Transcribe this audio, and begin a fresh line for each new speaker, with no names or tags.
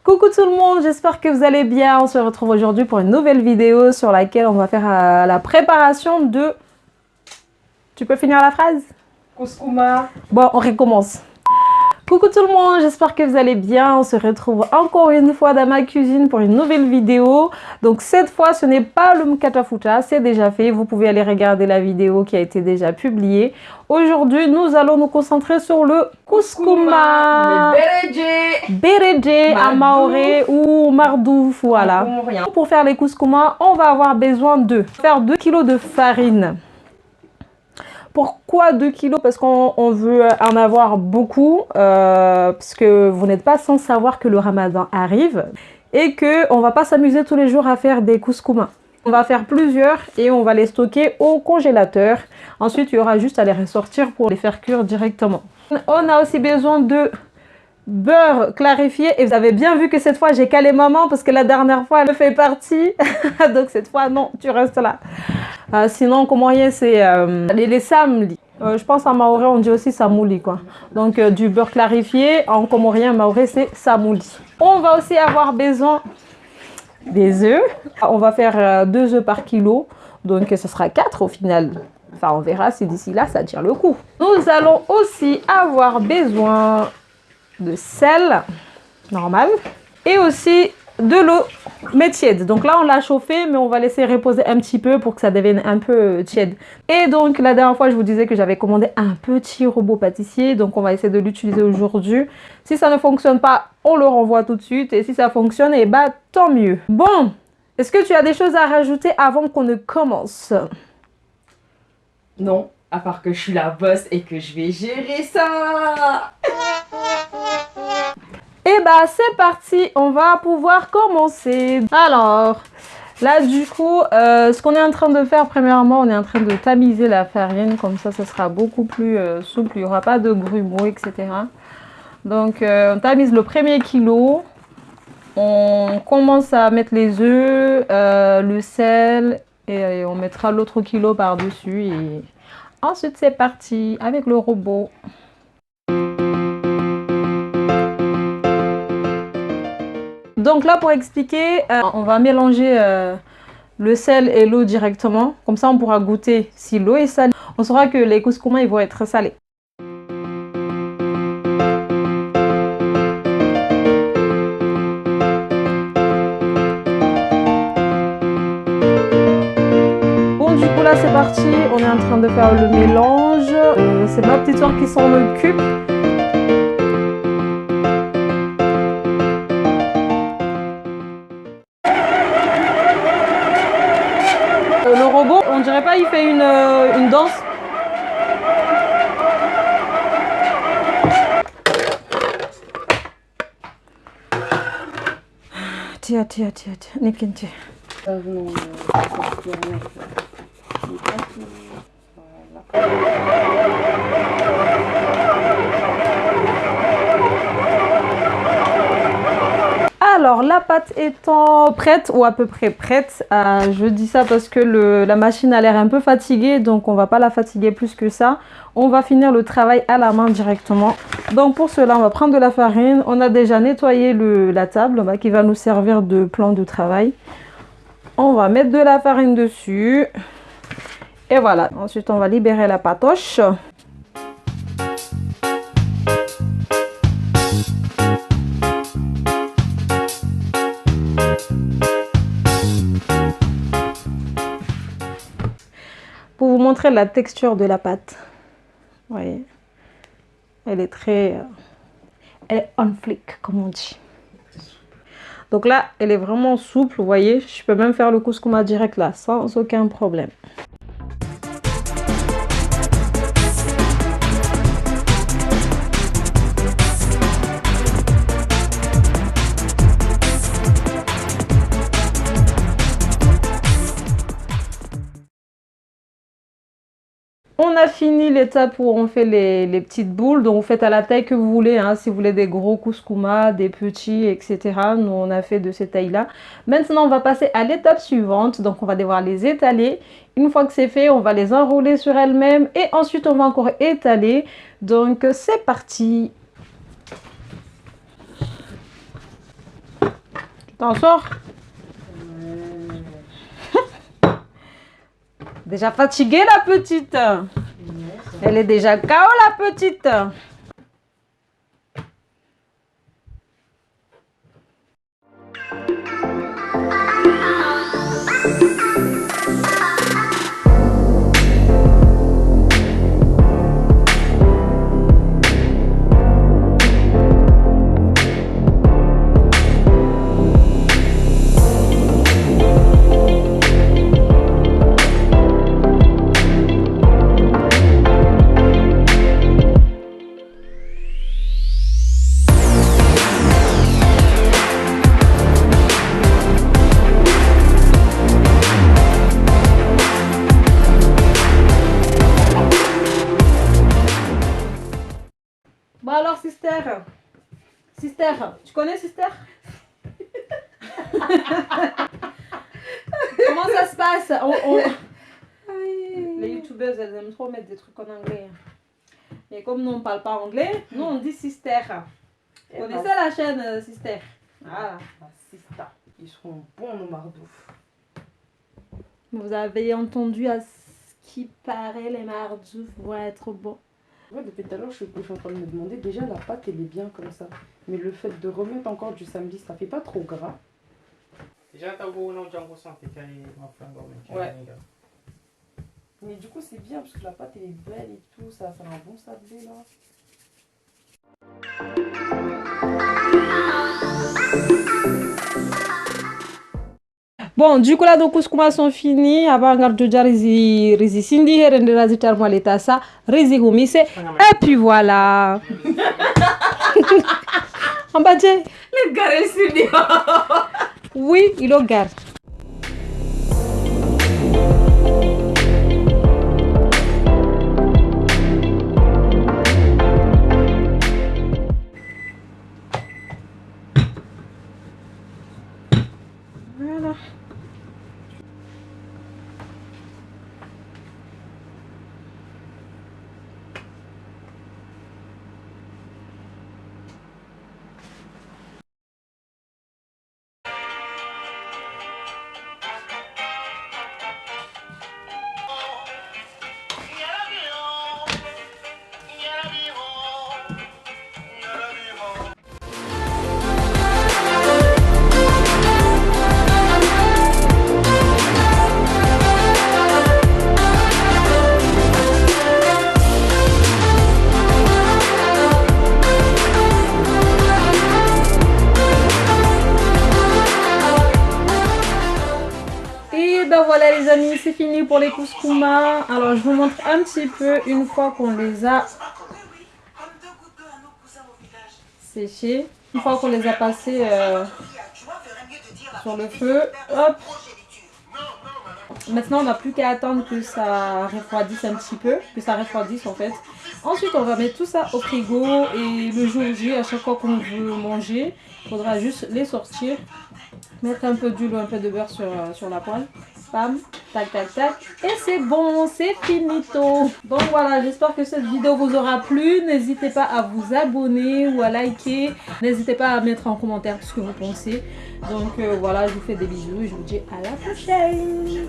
Coucou tout le monde, j'espère que vous allez bien. On se retrouve aujourd'hui pour une nouvelle vidéo sur laquelle on va faire la préparation de... Tu peux finir la phrase?
Couscous.
Bon, on recommence. Coucou tout le monde, j'espère que vous allez bien. On se retrouve encore une fois dans ma cuisine pour une nouvelle vidéo. Donc cette fois, ce n'est pas le mkatafuta, c'est déjà fait. Vous pouvez aller regarder la vidéo qui a été déjà publiée. Aujourd'hui, nous allons nous concentrer sur le couscouma.
Le
Bereje à maoré ou mardouf, voilà. Pour faire les couscoumas, on va avoir besoin de faire 2 kg de farine. Pourquoi 2 kilos? Parce qu'on veut en avoir beaucoup, parce que vous n'êtes pas sans savoir que le ramadan arrive et qu'on ne va pas s'amuser tous les jours à faire des couscoumas. On va faire plusieurs et on va les stocker au congélateur. Ensuite, il y aura juste à les ressortir pour les faire cuire directement. On a aussi besoin de beurre clarifié et vous avez bien vu que cette fois j'ai calé maman parce que la dernière fois elle fait partie. Donc cette fois non, tu restes là. Sinon comorien c'est les samli. Je pense en maoré on dit aussi samouli quoi. Donc du beurre clarifié, en comorien maoré c'est samouli. On va aussi avoir besoin des œufs. On va faire 2 œufs par kilo, donc ce sera 4 au final. Enfin on verra si d'ici là ça tient le coup. Nous allons aussi avoir besoin de sel normal et aussi de l'eau mais tiède. Donc là on l'a chauffé mais on va laisser reposer un petit peu pour que ça devienne un peu tiède. Et donc la dernière fois je vous disais que j'avais commandé un petit robot pâtissier, donc on va essayer de l'utiliser aujourd'hui. Si ça ne fonctionne pas, on le renvoie tout de suite et si ça fonctionne, et bah tant mieux. Bon, est-ce que tu as des choses à rajouter avant qu'on ne commence?
Non, à part que je suis la boss et que je vais gérer ça.
Et bah c'est parti, on va pouvoir commencer. Alors, là du coup, ce qu'on est en train de faire, premièrement, on est en train de tamiser la farine. Comme ça sera beaucoup plus souple, il n'y aura pas de grumeaux, etc. Donc, on tamise le premier kilo. On commence à mettre les œufs, le sel et on mettra l'autre kilo par-dessus. Et ensuite, c'est parti avec le robot. Donc là, pour expliquer, on va mélanger le sel et l'eau directement. Comme ça, on pourra goûter si l'eau est salée. On saura que les couscoumas, ils vont être salés. Bon, du coup, là, c'est parti. On est en train de faire le mélange. C'est ma petite soeur qui s'en occupe. Le robot, on dirait pas, il fait une danse. Tiens, Nikente. Alors la pâte étant prête ou à peu près prête, je dis ça parce que la machine a l'air un peu fatiguée, donc on va pas la fatiguer plus que ça. On va finir le travail à la main directement. Donc pour cela on va prendre de la farine. On a déjà nettoyé la table qui va nous servir de plan de travail. On va mettre de la farine dessus et voilà. Ensuite on va libérer la patoche. Pour vous montrer la texture de la pâte, vous voyez, elle est très, elle est on flick comme on dit. Donc là, elle est vraiment souple, vous voyez, je peux même faire le couscous direct là, sans aucun problème. On a fini l'étape où on fait les petites boules, donc vous faites à la taille que vous voulez, hein, si vous voulez des gros couscoumas, des petits, etc. Nous on a fait de cette taille-là. Maintenant on va passer à l'étape suivante, donc on va devoir les étaler. Une fois que c'est fait, on va les enrouler sur elles-mêmes et ensuite on va encore étaler. Donc c'est parti. T'en sors?
Ouais.
Déjà fatiguée la petite. Elle est déjà KO la petite. Bon alors, sister. Sister, tu connais sister? Comment ça se passe? Les youtubeuses, elles aiment trop mettre des trucs en anglais. Et comme nous, on parle pas anglais, nous, on dit sister. Vous connaissez la chaîne sister? Voilà.
Ah, sister. Ils seront bons, nos mardoufs.
Vous avez entendu à ce qui paraît, les mardoufs vont être bons.
Ouais, depuis tout à l'heure, je suis en train de me demander, déjà la pâte elle est bien comme ça. Mais le fait de remettre encore du samedi, ça fait pas trop gras. Ouais. Mais du coup, c'est bien parce que la pâte elle est belle et tout, ça fait un bon sablé là.
Bon, du coup là, donc couscous sont finis. Avant de dire rizi sindi, rende razi tarmo letasa, rizi humise. Et puis voilà. En bas,
Le gars est
oui, il le garde. Voilà. Et ben voilà les amis, c'est fini pour les couscoumas. Alors je vous montre un petit peu une fois qu'on les a séchés, une fois qu'on les a passés sur le feu. Hop. Maintenant on n'a plus qu'à attendre que ça refroidisse un petit peu, que ça refroidisse en fait. Ensuite on va mettre tout ça au frigo et le jour J, à chaque fois qu'on veut manger, il faudra juste les sortir, mettre un peu d'huile ou un peu de beurre sur la poêle. Bam, tac tac tac, et c'est bon, c'est finito. Donc voilà, j'espère que cette vidéo vous aura plu. N'hésitez pas à vous abonner ou à liker. N'hésitez pas à mettre en commentaire ce que vous pensez. Donc voilà, je vous fais des bisous et je vous dis à la prochaine.